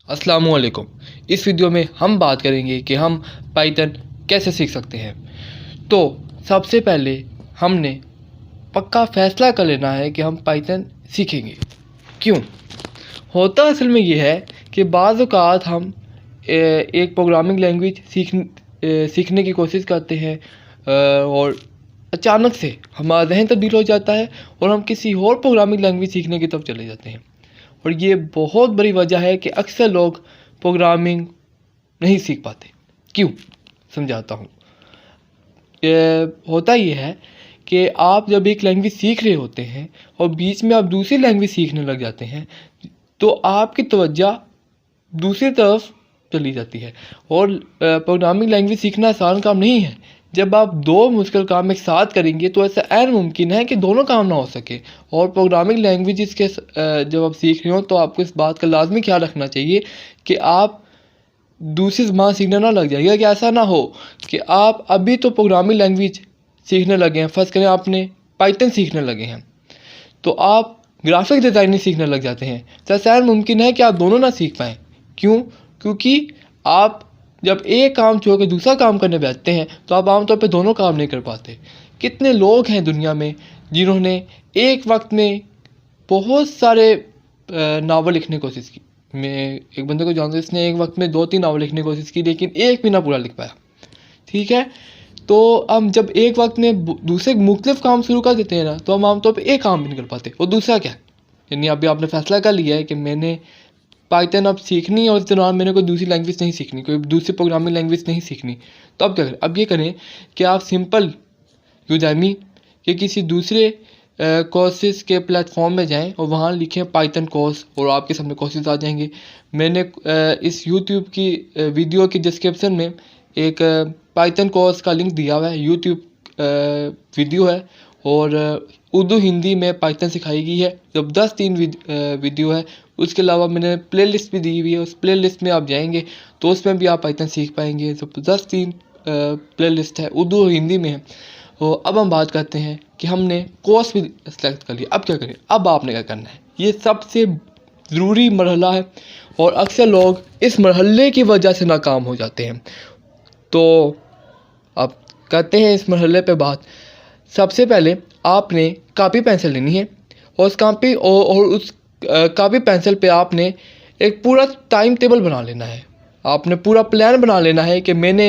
अस्सलामुअलैकुम। इस वीडियो में हम बात करेंगे कि हम पाइथन कैसे सीख सकते हैं। तो सबसे पहले हमने पक्का फ़ैसला कर लेना है कि हम पाइथन सीखेंगे। क्यों? होता असल में ये है कि बाज़ औक़ात हम एक प्रोग्रामिंग लैंग्वेज सीखने की कोशिश करते हैं और अचानक से हमारा ज़हन तब्दील हो जाता है और हम किसी और प्रोग्रामिंग लैंग्वेज सीखने की तरफ चले जाते हैं। और ये बहुत बड़ी वजह है कि अक्सर लोग प्रोग्रामिंग नहीं सीख पाते। क्यों? समझाता हूँ। होता ये है कि आप जब एक लैंग्वेज सीख रहे होते हैं और बीच में आप दूसरी लैंग्वेज सीखने लग जाते हैं तो आपकी तवज्जो दूसरी तरफ चली जाती है। और प्रोग्रामिंग लैंग्वेज सीखना आसान काम नहीं है। जब आप दो मुश्किल काम एक साथ करेंगे तो ऐसा ऐन मुमकिन है कि दोनों काम ना हो सके। और प्रोग्रामिंग लैंग्वेजेस के जब आप सीख रहे हो तो आपको इस बात का लाजमी ख्याल रखना चाहिए कि आप दूसरी ज़बान सीखने ना लग जाइए, कि ऐसा ना हो कि आप अभी तो प्रोग्रामिंग लैंग्वेज सीखने लगे हैं, फ़र्ज़ करें आपने पाइथन सीखने लगे हैं तो आप ग्राफिक डिज़ाइनिंग सीखने लग जाते हैं, तो ऐसा मुमकिन है कि आप दोनों ना सीख पाएँ। क्यों? क्योंकि आप जब एक काम छोड़ के दूसरा काम करने बैठते हैं तो आप आमतौर पे दोनों काम नहीं कर पाते। कितने लोग हैं दुनिया में जिन्होंने एक वक्त में बहुत सारे नावल लिखने की कोशिश की। मैं एक बंदे को जानता हूँ, इसने एक वक्त में 2-3 नावल लिखने की कोशिश की लेकिन एक भी ना पूरा लिख पाया। ठीक है? तो हम जब एक वक्त में दूसरे मुख्तलिफ काम शुरू कर देते हैं ना तो हम आमतौर पे एक काम भी नहीं कर पाते। और दूसरा क्या? यानी अभी आपने फ़ैसला कर लिया है कि मैंने पाइथन अब सीखनी है और इस दौरान मैंने कोई दूसरी लैंग्वेज नहीं सीखनी, कोई दूसरी प्रोग्रामिंग लैंग्वेज नहीं सीखनी। तो अब क्या करें? अब ये करें कि आप सिंपल यूडेमी या किसी दूसरे कोर्सेज़ के प्लेटफॉर्म में जाएं और वहाँ लिखें पाइथन कोर्स और आपके सामने कोर्सेज़ आ जाएंगे। मैंने इस यूट्यूब की वीडियो की डिस्क्रिप्शन में एक पाइथन कोर्स का लिंक दिया हुआ है। यूट्यूब वीडियो है और उर्दू हिंदी में पाइथन सिखाई गई है। ज़बरदस्त 3 वीडियो है। उसके अलावा मैंने प्लेलिस्ट भी दी हुई है। उस प्लेलिस्ट में आप जाएंगे तो उसमें भी आप पाइथन सीख पाएंगे। ज़बरदस्त 3 प्लेलिस्ट है, उर्दू और हिंदी में है। और अब हम बात करते हैं कि हमने कोर्स भी सेलेक्ट कर लिया। अब क्या करें? अब आपने क्या करना है? ये सबसे ज़रूरी मरहला है और अक्सर लोग इस मरहले की वजह से नाकाम हो जाते हैं। तो अब करते हैं इस मरहले पे बात। सबसे पहले आपने कापी पेंसिल लेनी है और उस कापी और उस कापी पेंसिल पे आपने एक पूरा टाइम टेबल बना लेना है। आपने पूरा प्लान बना लेना है कि मैंने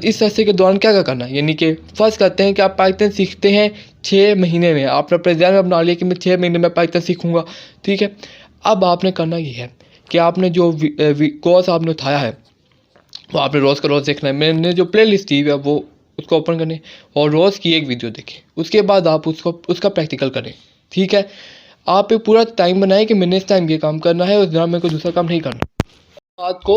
इस अरसे के दौरान क्या क्या करना है। यानी कि फ़र्ज़ करते हैं कि आप पाइथन सीखते हैं 6 महीने में। आपने अपने ज़हन में बना लिया कि मैं 6 महीने में पाइथन सीखूँगा। ठीक है? अब आपने करना ये है कि आपने जो कोर्स आपने उठाया है वो आपने रोज़ का रोज़ देखना है। मैंने जो प्लेलिस्ट दी है वो उसको ओपन करनी और रोज़ की एक वीडियो देखें। उसके बाद आप उसका प्रैक्टिकल करें। ठीक है? आप एक पूरा टाइम बनाएं कि मैंने इस टाइम ये काम करना है और इस दौरान मेरे को दूसरा काम नहीं करना। बात को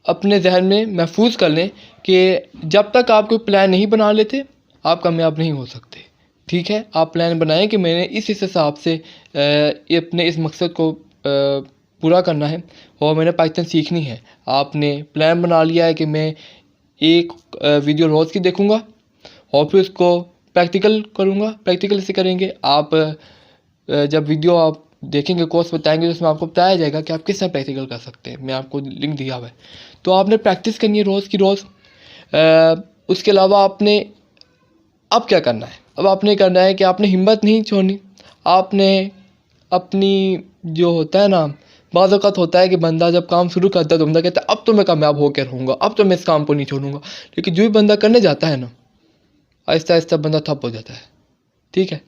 अपने जहन में महफूज कर लें कि जब तक आप कोई प्लान नहीं बना लेते आप कामयाब नहीं हो सकते। ठीक है? आप प्लान बनाएं कि मैंने इस हिसाब से अपने इस मकसद को पूरा करना है और मैंने पाइथन सीखनी है। आपने प्लान बना लिया है कि मैं एक वीडियो रोज़ की देखूँगा और फिर उसको प्रैक्टिकल करूँगा। प्रैक्टिकल से करेंगे आप जब वीडियो आप देखेंगे, कोर्स बताएंगे तो उसमें आपको बताया जाएगा कि आप किस तरह प्रैक्टिकल कर सकते हैं। मैं आपको लिंक दिया हुआ है। तो आपने प्रैक्टिस करनी है रोज़ की रोज़। उसके अलावा आपने अब क्या करना है? अब आपने करना है कि आपने हिम्मत नहीं छोड़नी। आपने अपनी जो होता है ना, बाज़ औक़ात होता है कि बंदा जब काम शुरू करता है तो बंदा कहता है अब तो मैं कामयाब होकर रहूँगा, अब तो मैं इस काम को नहीं छोड़ूँगा। लेकिन जो भी बंदा करने जाता है ना, आहिस्ता आहिस्ता बंदा ठप हो जाता है। ठीक है?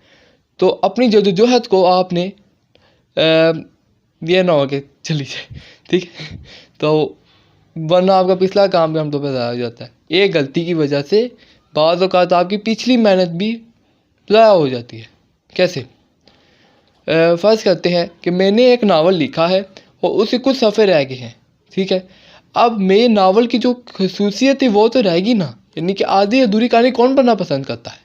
तो अपनी जद्दोजहद को आपने ये ना हो कि चली जाए। ठीक है? तो वरना आपका पिछला काम भी हम तो ज़ाया हो जाता है। एक गलती की वजह से बाज़ औक़ात आपकी पिछली मेहनत भी ज़ाया हो जाती है। कैसे? फ़र्ज़ करते हैं कि मैंने एक नावल लिखा है और उसके कुछ सफ़े रह गए हैं। ठीक है? अब मेरे नावल की जो ख़ुसूसियत है वो तो रहेगी ना। यानी कि आधी अधूरी कहानी कौन पढ़ना पसंद करता है?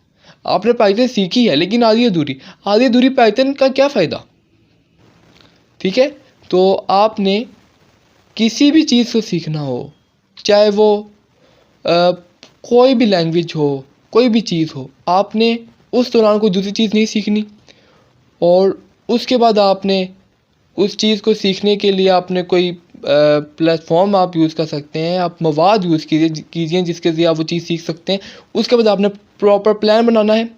आपने पाइथन सीखी है लेकिन आधी अधूरी पाइथन का क्या फ़ायदा? ठीक है? तो आपने किसी भी चीज़ को सीखना हो, चाहे वो कोई भी लैंग्वेज हो, कोई भी चीज़ हो, आपने उस दौरान कोई दूसरी चीज़ नहीं सीखनी और उसके बाद आपने उस चीज़ को सीखने के लिए आपने कोई प्लेटफॉर्म आप यूज़ कर सकते हैं, आप मवाद यूज़ कीजिए जिसके ज़रिए आप वो चीज़ सीख सकते हैं। उसके बाद आपने प्रॉपर प्लान बनाना है,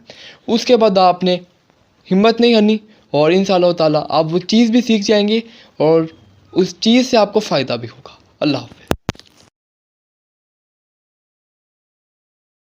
उसके बाद आपने हिम्मत नहीं करनी और इंशाअल्लाह ताला आप वो चीज़ भी सीख जाएंगे और उस चीज़ से आपको फ़ायदा भी होगा। अल्लाह हाफ़िज़।